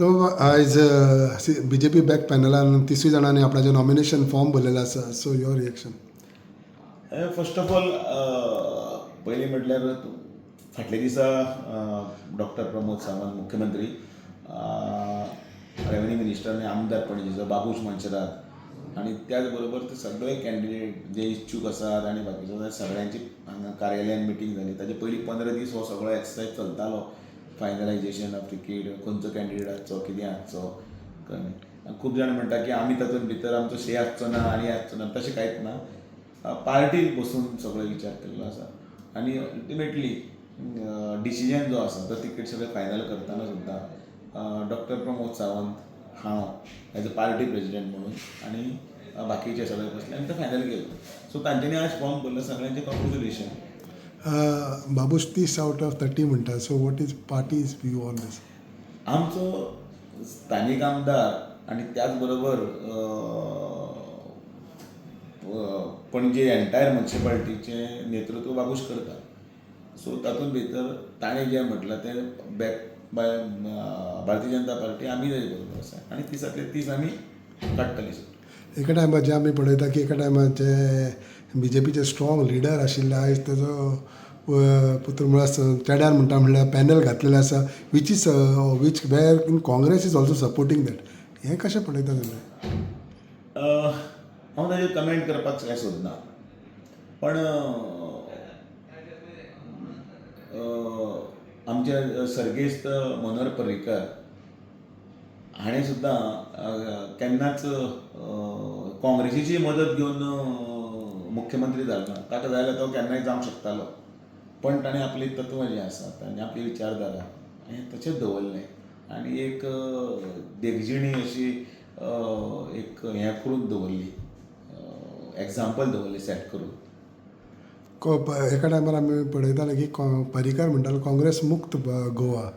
आयज BJP back पॅनलान 30 जाणांनी आपणाचें नॉमिनेशन फॉर्म भरलेलो आसा. So your reaction? First of all पयलीं म्हटल्यार फाटले दिसा डॉक्टर प्रमोद सावंत मुख्यमंत्री, रेव्हेन्यू मिनिस्टर आनी आमदार पणजेचो बाबूश मंचरात आनी त्याच बरोबर ते सगळे कॅन्डिडेट जे इच्छूक आसात आनी बाकीचे सगळ्यांची हांगा कार्यालयान मिटींग जाली. ताचे पयलीं 15 दीस हो सगळो एक्सरसायज चलतालो. फायनलायजेशन ऑफ टिकेट, खंयचो कॅन्डिडेट हाडचो, कितें हाडचो कळ्ळें. खूब जाण म्हणटा की आमी तातूंत भितर आमचो शे आसचो ना आनी आसचो ना. तशें कांयच ना. पार्टीन बसून सगळो विचार केल्लो आसा आनी अल्टिमेटली डिसिजन जो आसा तो तिकेट सगळें फायनल करतना सुद्दां डॉक्टर प्रमोद सावंत, हांव एज अ पार्टी प्रेसिडेंट म्हणून आनी बाकीचे सगळे बसले आनी ते फायनल केलो. सो तांच्यांनी आज फॉर्म भरलो. सगळ्यांचे कॉंग्रेच्युलेशन. बाबूश 30 आउट ऑफ 30 म्हणटा. So what is parties view on this? आमचो स्थानीक आमदार आनी त्याच बरोबर पणजे एंटायर म्युनिसिपालिटीचें नेतृत्व बाबूश करता. सो तातूंत भितर ताणें जें म्हटलां तें back bye Bharatiya Janata party, आमी ताजे बरोबर आसा आनी 30 30 आमी काडटली. एका टायमार जे आमी पळयता की एका टायमार जे BJPचे स्ट्रॉंग लिडर आशिल्ले आयज तेजो पुत्र म्हळ्यार चेड्यार म्हणटा म्हणल्यार पॅनल घातलेलें आसा which were in Congress is also supporting that. हें कशें पळयता तुमी? हांव ताजेर कमेंट करपाक कांय सोदना. पण आमचे सर्गेस्त मनोहर पर्रीकर हाणें सुद्दां केन्नाच काँग्रेसीची मदत घेवन मुख्यमंत्री जालो ना. ताका जाय जाल्यार तो केन्नाय जावंक शकतालो. पण ताणें आपली तत्वां जीं आसात आनी आपली विचारधारा हें तशेंच दवरलें आनी एक देगजिणी अशी एक हें करून दवरली, एग्जाम्पल दवरलें सेट करून. एका टायमार आमी पळयताले की पर्रीकर म्हणटालो काँग्रेस मुक्त गोवा.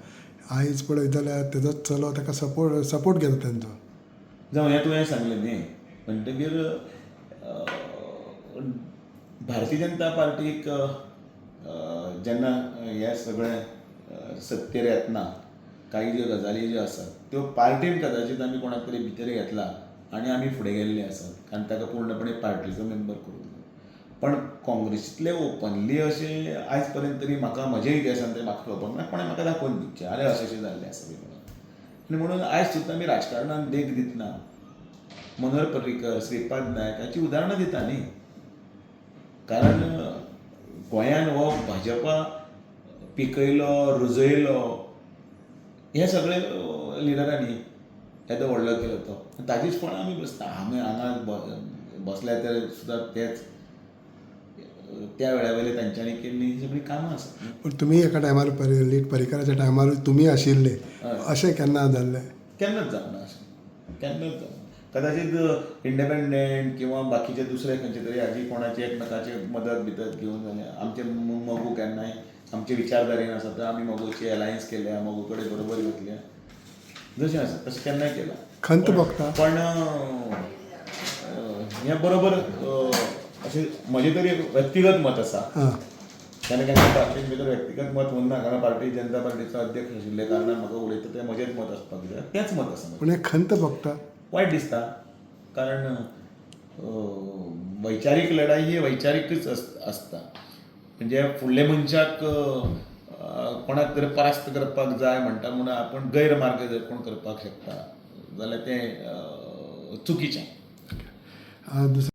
आयज पळयत जाल्यार तेजो चलो ताका सपोर्ट घेता तेंचो. जावं हें तुवें सांगलें न्ही. म्हणटकीर भारतीय जनता पार्टीक जेन्ना हें सगळें सत्तेर येतना काही ज्यो गजाली ज्यो आसात त्यो पार्टीन कदाचीत आमी कोणाक तरी भितर घेतला आनी आमी फुडें गेल्ले आसात आनी ताका पूर्णपणी पार्टीचो मेंबर करून. पण काँग्रेसींतले ओपनली अशें आयज पर्यंत तरी म्हाका म्हज्या इतिहासान तरी म्हाका खबर ना कोणें म्हाका दाखोवन दिवचें जाल्यार अशें जाल्लें आसा बी म्हणून. आनी म्हणून आयज सुद्दां आमी राजकारणान देख दितना मनोहर पर्रीकर, श्रीपाद नायक हाची उदाहरणां दिता न्ही. कारण गोंयान हो भाजपा पिकयलो, रुजयलो हे सगळे लिडरांनी येदो व्हडलो केलो तो. ताजीच फळां आमी बसता. आमी हांगा बसल्या ते सुद्दां तेच त्या वेळा वयले तांच्यांनी केल्ली सगळीं कामां आसात. पूण तुमी एका टायमार पर्रीकराच्या टायमार तुमी आशिल्ले. अशें केन्ना जाल्लें? केन्नाच जावना अशें. केन्नाच जावना. कदाचीत इंडिपेंडंट किंवा बाकीचे दुसरे खंयचे तरी हाजी कोणाची एकमेकाची मदत भितर घेवन जालें. आमचे मगू केन्नाय आमचे विचारधारेन आसा तर आमी मगूची अलायन्स केल्या, मगू कडेन बरोबर घेतल्या. जशें आसा तशें केन्नाय केलां. खंत भोगता. पण हें बरोबर अशें म्हजें तरी एक व्यक्तिगत मत आसा. केन्ना केन्ना पार्टीन भितर व्यक्तिगत मत उरना. कारण भारतीय जनता पार्टीचो अध्यक्ष आशिल्ले कारणान म्हाका उलयता तें म्हजेंच मत आसपाक जाय. तेंच मत आसा. पूण हें खंत भोगता. वायट दिसता. कारण वैचारीक लढाई ही वैचारीकच आसता. म्हणजे फुडल्या मनशाक कोणाक तरी परास्त करपाक जाय म्हणटा म्हणून आपूण गैरमार्ग जर कोण करपाक शकता जाल्यार तें चुकीचें.